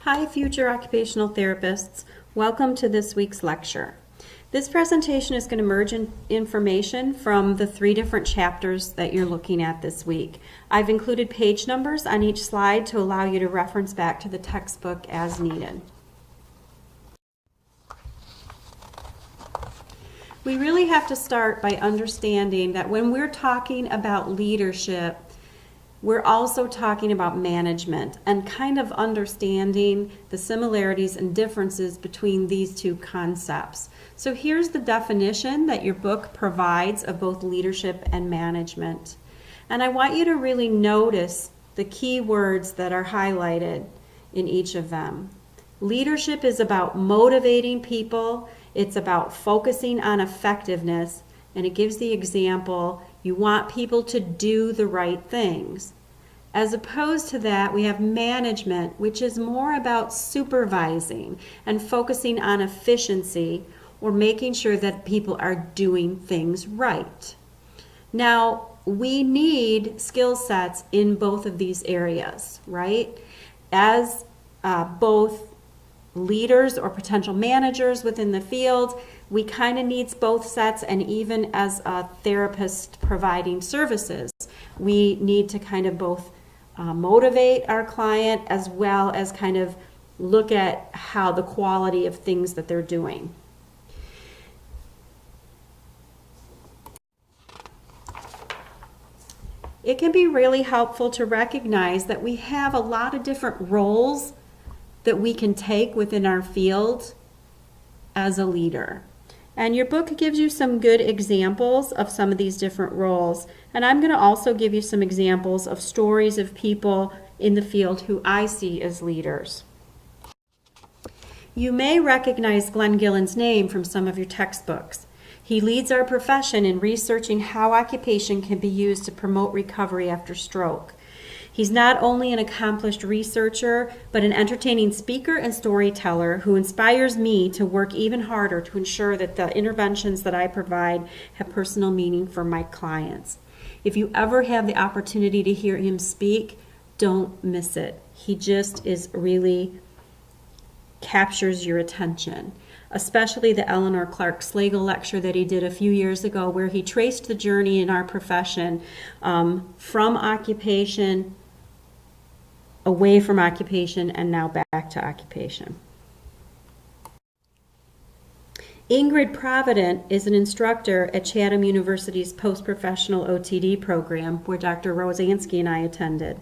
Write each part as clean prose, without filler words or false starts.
Hi, future occupational therapists. Welcome to this week's lecture. This presentation is going to merge information from the 3 different chapters that you're looking at this week. I've included page numbers on each slide to allow you to reference back to the textbook as needed. We really have to start by understanding that when we're talking about leadership, we're also talking about management and kind of understanding the similarities and differences between these two concepts. So here's the definition that your book provides of both leadership and management. And I want you to really notice the key words that are highlighted in each of them. Leadership is about motivating people. It's about focusing on effectiveness. And it gives the example, you want people to do the right things. As opposed to that, we have management, which is more about supervising and focusing on efficiency or making sure that people are doing things right. Now, we need skill sets in both of these areas, right? As both leaders or potential managers within the field, we kind of need both sets, and even as a therapist providing services, we need to kind of both motivate our client as well as kind of look at how the quality of things that they're doing. It can be really helpful to recognize that we have a lot of different roles that we can take within our field as a leader. And your book gives you some good examples of some of these different roles. And I'm going to also give you some examples of stories of people in the field who I see as leaders. You may recognize Glenn Gillen's name from some of your textbooks. He leads our profession in researching how occupation can be used to promote recovery after stroke. He's not only an accomplished researcher, but an entertaining speaker and storyteller who inspires me to work even harder to ensure that the interventions that I provide have personal meaning for my clients. If you ever have the opportunity to hear him speak, don't miss it. He just really captures your attention, especially the Eleanor Clark Slagle lecture that he did a few years ago, where he traced the journey in our profession from occupation, away from occupation, and now back to occupation. Ingrid Provident is an instructor at Chatham University's post-professional OTD program, where Dr. Rosansky and I attended.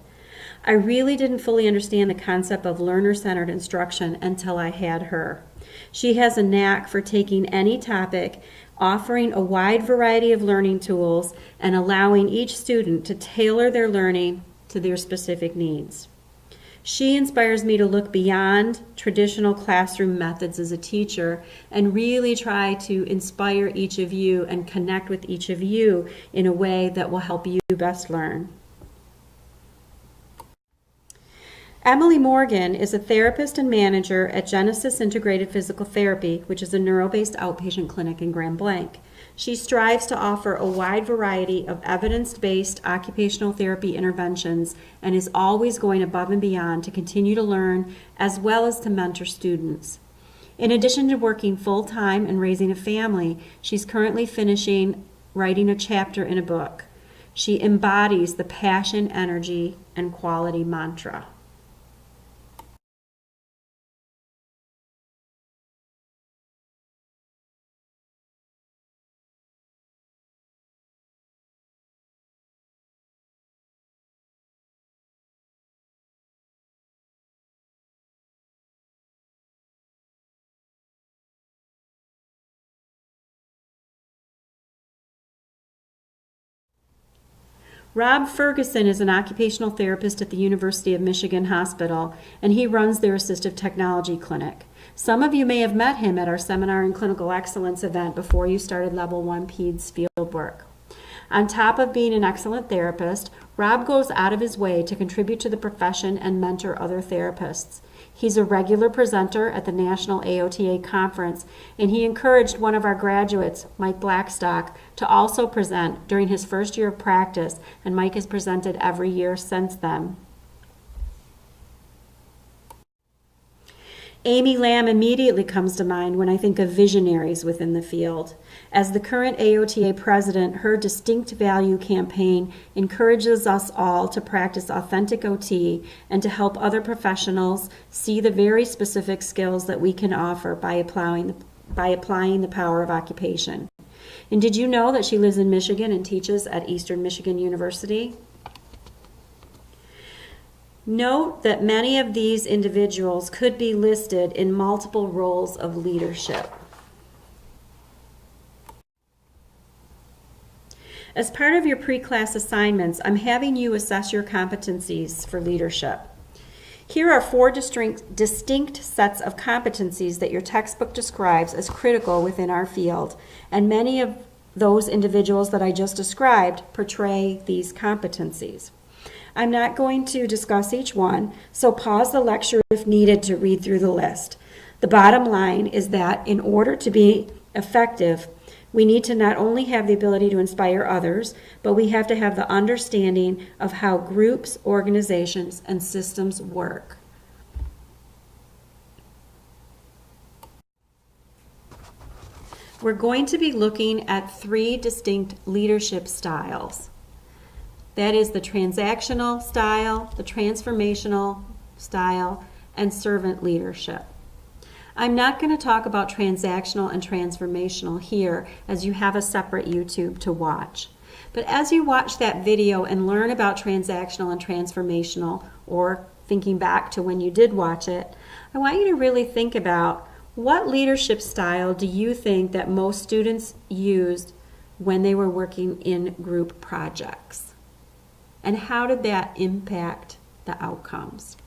I really didn't fully understand the concept of learner-centered instruction until I had her. She has a knack for taking any topic, offering a wide variety of learning tools, and allowing each student to tailor their learning to their specific needs. She inspires me to look beyond traditional classroom methods as a teacher and really try to inspire each of you and connect with each of you in a way that will help you best learn. Emily Morgan is a therapist and manager at Genesis Integrated Physical Therapy, which is a neuro-based outpatient clinic in Grand Blanc. She strives to offer a wide variety of evidence-based occupational therapy interventions and is always going above and beyond to continue to learn as well as to mentor students. In addition to working full-time and raising a family, she's currently finishing writing a chapter in a book. She embodies the passion, energy, and quality mantra. Rob Ferguson is an occupational therapist at the University of Michigan Hospital, and he runs their assistive technology clinic. Some of you may have met him at our Seminar in Clinical Excellence event before you started Level 1 PEDS fieldwork. On top of being an excellent therapist, Rob goes out of his way to contribute to the profession and mentor other therapists. He's a regular presenter at the National AOTA Conference, and he encouraged one of our graduates, Mike Blackstock, to also present during his first year of practice, and Mike has presented every year since then. Amy Lamb immediately comes to mind when I think of visionaries within the field. As the current AOTA president, her Distinct Value campaign encourages us all to practice authentic OT and to help other professionals see the very specific skills that we can offer by applying the power of occupation. And did you know that she lives in Michigan and teaches at Eastern Michigan University? Note that many of these individuals could be listed in multiple roles of leadership. As part of your pre-class assignments, I'm having you assess your competencies for leadership. Here are 4 distinct sets of competencies that your textbook describes as critical within our field, and many of those individuals that I just described portray these competencies. I'm not going to discuss each one, so pause the lecture if needed to read through the list. The bottom line is that in order to be effective, we need to not only have the ability to inspire others, but we have to have the understanding of how groups, organizations, and systems work. We're going to be looking at 3 distinct leadership styles. That is the transactional style, the transformational style, and servant leadership. I'm not going to talk about transactional and transformational here, as you have a separate YouTube to watch. But as you watch that video and learn about transactional and transformational, or thinking back to when you did watch it, I want you to really think about what leadership style do you think that most students used when they were working in group projects? And how did that impact the outcomes?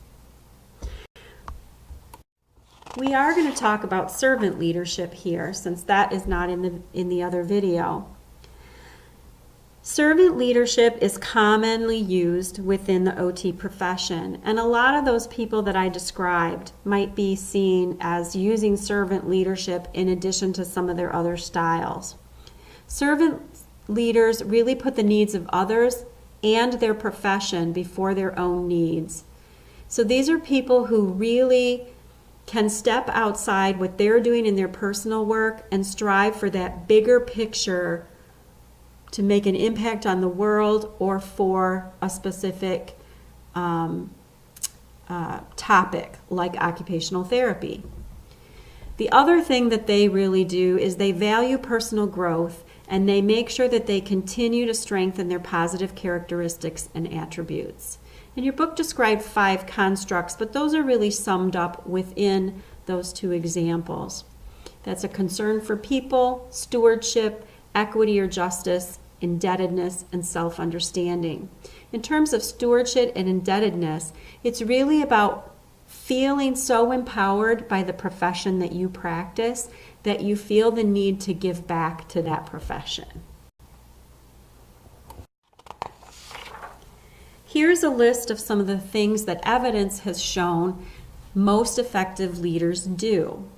We are going to talk about servant leadership here, since that is not in the other video. Servant leadership is commonly used within the OT profession, and a lot of those people that I described might be seen as using servant leadership in addition to some of their other styles. Servant leaders really put the needs of others and their profession before their own needs. So these are people who really can step outside what they're doing in their personal work and strive for that bigger picture to make an impact on the world or for a specific topic like occupational therapy. The other thing that they really do is they value personal growth, and they make sure that they continue to strengthen their positive characteristics and attributes. And your book described 5 constructs, but those are really summed up within those 2 examples. That's a concern for people, stewardship, equity or justice, indebtedness, and self-understanding. In terms of stewardship and indebtedness, it's really about feeling so empowered by the profession that you practice that you feel the need to give back to that profession. Here's a list of some of the things that evidence has shown most effective leaders do.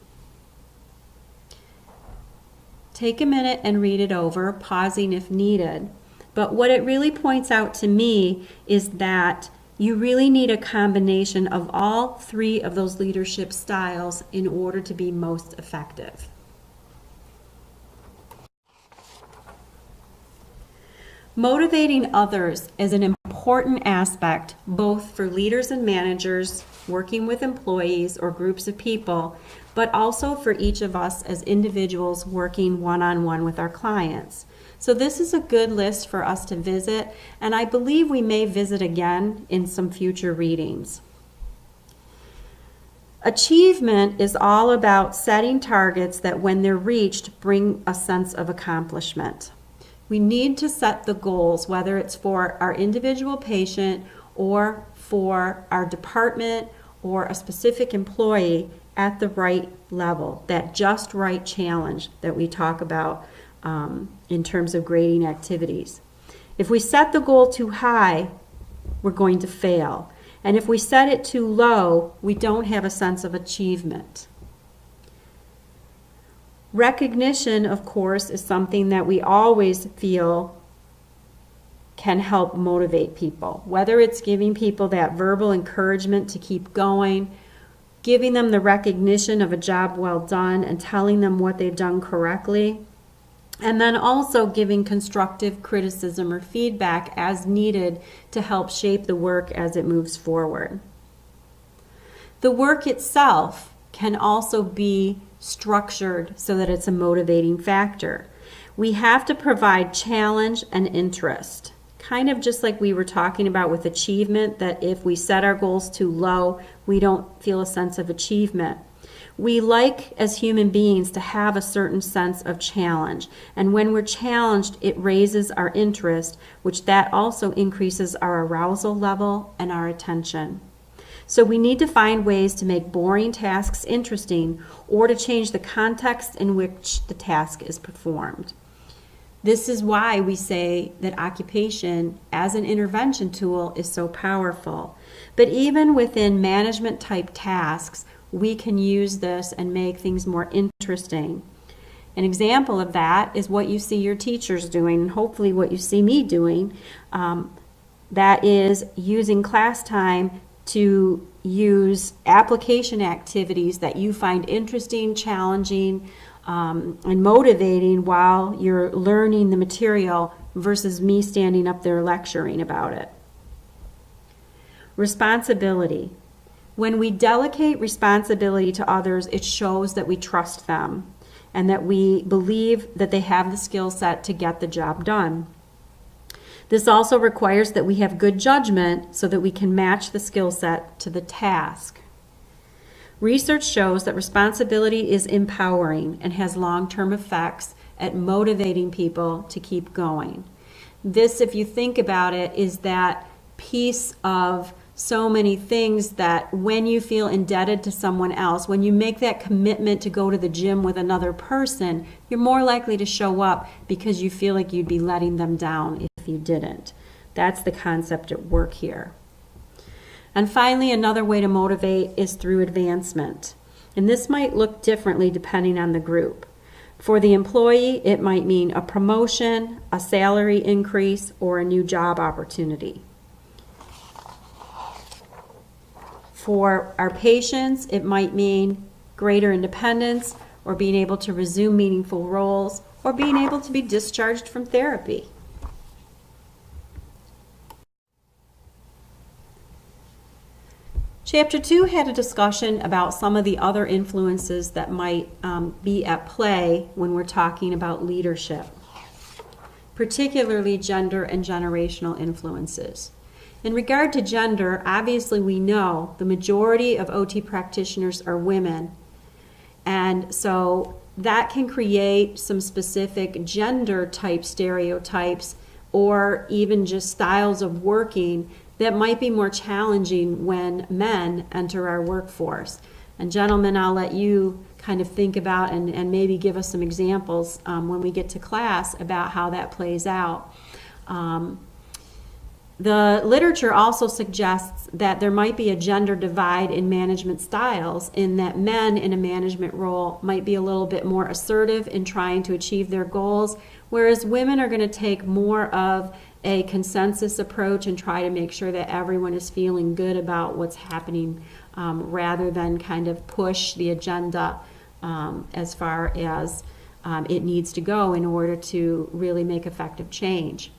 Take a minute and read it over, pausing if needed. But what it really points out to me is that you really need a combination of all 3 of those leadership styles in order to be most effective. Motivating others is an important aspect both for leaders and managers working with employees or groups of people, but also for each of us as individuals working one-on-one with our clients. So this is a good list for us to visit, and I believe we may visit again in some future readings. Achievement is all about setting targets that when they're reached bring a sense of accomplishment. We need to set the goals, whether it's for our individual patient or for our department or a specific employee, at the right level, that just right challenge that we talk about in terms of grading activities. If we set the goal too high, we're going to fail. And if we set it too low, we don't have a sense of achievement. Recognition, of course, is something that we always feel can help motivate people, whether it's giving people that verbal encouragement to keep going, giving them the recognition of a job well done and telling them what they've done correctly, and then also giving constructive criticism or feedback as needed to help shape the work as it moves forward. The work itself can also be structured so that it's a motivating factor. We have to provide challenge and interest. Kind of just like we were talking about with achievement, that if we set our goals too low, we don't feel a sense of achievement. We like, as human beings, to have a certain sense of challenge. And when we're challenged, it raises our interest, which that also increases our arousal level and our attention. So we need to find ways to make boring tasks interesting or to change the context in which the task is performed. This is why we say that occupation as an intervention tool is so powerful. But even within management type tasks, we can use this and make things more interesting. An example of that is what you see your teachers doing, and hopefully what you see me doing. That is using class time to use application activities that you find interesting, challenging, and motivating while you're learning the material versus me standing up there lecturing about it. Responsibility. When we delegate responsibility to others, it shows that we trust them and that we believe that they have the skill set to get the job done. This also requires that we have good judgment so that we can match the skill set to the task. Research shows that responsibility is empowering and has long-term effects at motivating people to keep going. This, if you think about it, is that piece of so many things that when you feel indebted to someone else, when you make that commitment to go to the gym with another person, you're more likely to show up because you feel like you'd be letting them down if you didn't. That's the concept at work here. And finally, another way to motivate is through advancement. And this might look differently depending on the group. For the employee, it might mean a promotion, a salary increase, or a new job opportunity. For our patients, it might mean greater independence or being able to resume meaningful roles or being able to be discharged from therapy. Chapter 2 had a discussion about some of the other influences that might be at play when we're talking about leadership, particularly gender and generational influences. In regard to gender, obviously we know the majority of OT practitioners are women, and so that can create some specific gender type stereotypes or even just styles of working that might be more challenging when men enter our workforce. And gentlemen, I'll let you kind of think about and maybe give us some examples when we get to class about how that plays out. The literature also suggests that there might be a gender divide in management styles, in that men in a management role might be a little bit more assertive in trying to achieve their goals, whereas women are going to take more of a consensus approach and try to make sure that everyone is feeling good about what's happening, rather than kind of push the agenda as far as it needs to go in order to really make effective change.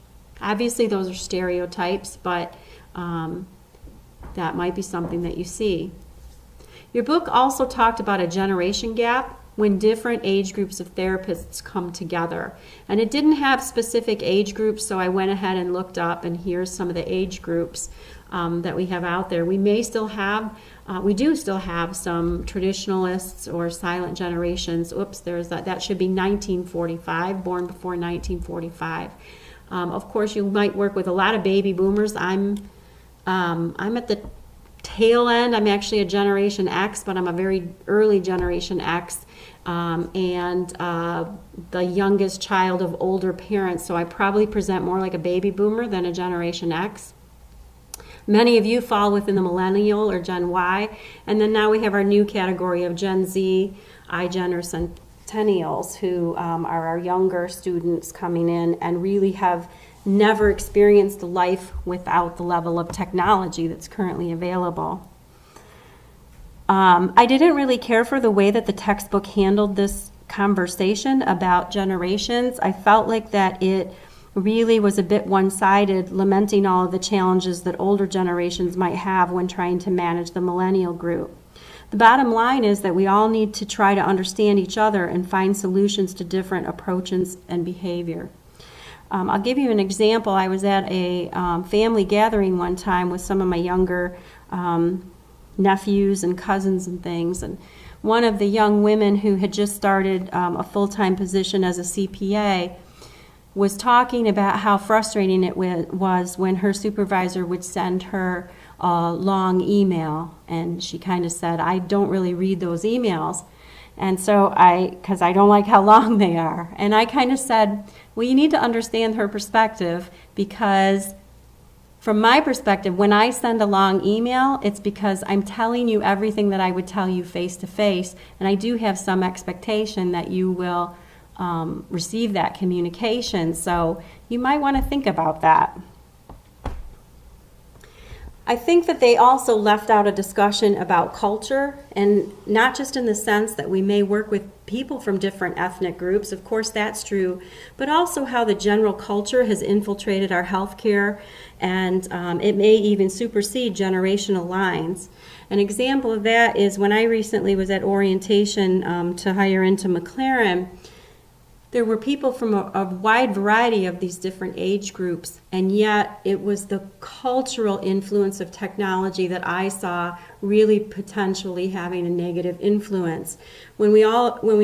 Obviously, those are stereotypes, but that might be something that you see. Your book also talked about a generation gap when different age groups of therapists come together. And it didn't have specific age groups, so I went ahead and looked up, and here's some of the age groups that we have out there. We do still have some traditionalists or silent generations. Oops, there's that should be 1945, born before 1945. Of course, you might work with a lot of baby boomers. I'm at the tail end. I'm actually a Generation X, but I'm a very early Generation X, and the youngest child of older parents, so I probably present more like a baby boomer than a Generation X. Many of you fall within the millennial or Gen Y, and then now we have our new category of Gen Z, iGen, or Centennials, who are our younger students coming in and really have never experienced life without the level of technology that's currently available. I didn't really care for the way that the textbook handled this conversation about generations. I felt like that it really was a bit one-sided, lamenting all of the challenges that older generations might have when trying to manage the millennial group. The bottom line is that we all need to try to understand each other and find solutions to different approaches and behavior. I'll give you an example. I was at a family gathering one time with some of my younger nephews and cousins and things, and one of the young women who had just started a full-time position as a CPA was talking about how frustrating it was when her supervisor would send her a long email, and she kind of said, I don't really read those emails. And so because I don't like how long they are. And I kind of said, well, you need to understand her perspective, because from my perspective, when I send a long email, it's because I'm telling you everything that I would tell you face to face, and I do have some expectation that you will receive that communication. So you might want to think about that. I think that they also left out a discussion about culture, and not just in the sense that we may work with people from different ethnic groups, of course that's true, but also how the general culture has infiltrated our healthcare, and it may even supersede generational lines. An example of that is when I recently was at orientation to hire into McLaren. There were people from a wide variety of these different age groups, and yet it was the cultural influence of technology that I saw really potentially having a negative influence. When we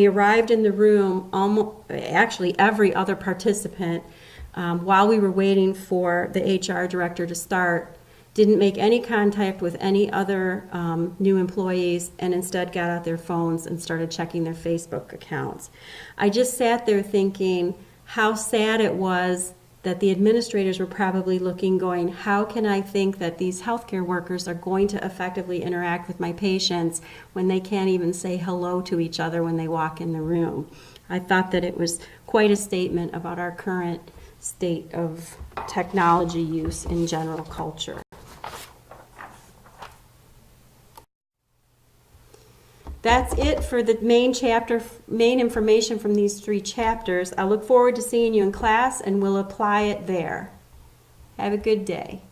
arrived in the room, actually every other participant, while we were waiting for the HR director to start, didn't make any contact with any other new employees, and instead got out their phones and started checking their Facebook accounts. I just sat there thinking how sad it was that the administrators were probably looking, going, how can I think that these healthcare workers are going to effectively interact with my patients when they can't even say hello to each other when they walk in the room? I thought that it was quite a statement about our current state of technology use in general culture. That's it for the main information from these 3 chapters. I look forward to seeing you in class, and we'll apply it there. Have a good day.